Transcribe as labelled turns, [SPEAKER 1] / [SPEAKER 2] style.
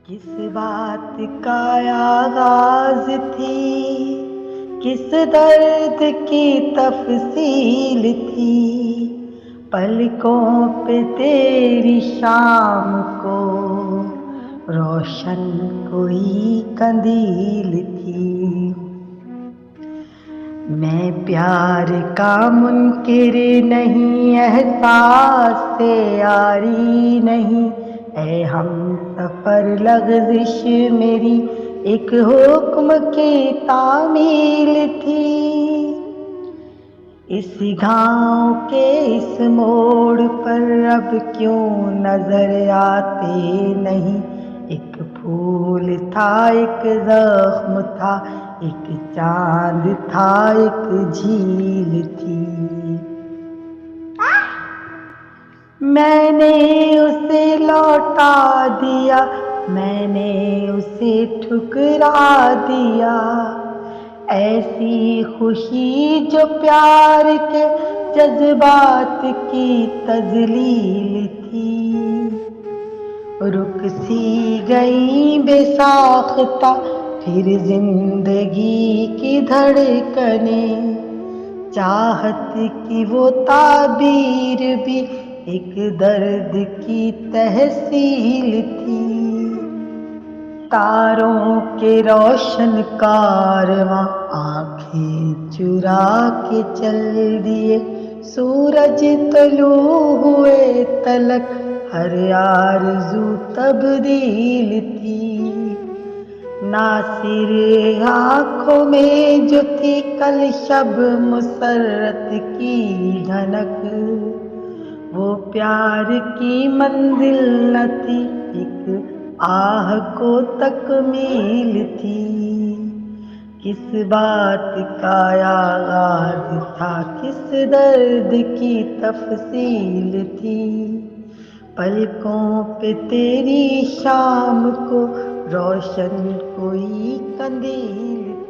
[SPEAKER 1] किस बात का आगाज थी, किस दर्द की तफसील थी। पलकों पे तेरी शाम को रोशन कोई कंदील थी। मैं प्यार का मुनकिर नहीं, एहसास से यारी नहीं। ऐ हम सफर लग़ज़िश मेरी एक हुक्म की तामील थी। इस गाँव के इस मोड़ पर अब क्यों नजर आते नहीं। एक फूल था, एक जख्म था, एक चांद था, एक झील थी। मैंने उसे लौटा दिया, मैंने उसे ठुकरा दिया। ऐसी खुशी जो प्यार के जज्बात की तजलील थी। रुक सी गई बेसाख्ता फिर जिंदगी की धड़कनें। चाहत की वो ताबीर भी एक दर्द की तहसील थी। तारों के रोशन कारवां आंखें चुरा के चल दिए। सूरज तलू हुए तलक हर आरज़ू तब्दील थी। नासिर आँखों में जो थी कल शब मुसर्रत की धनक, वो प्यार की मंजिल न थी, एक आह को तकमील थी। किस बात का आगाज था, किस दर्द की तफसील थी। पलकों पे तेरी शाम को रोशन कोई कंदील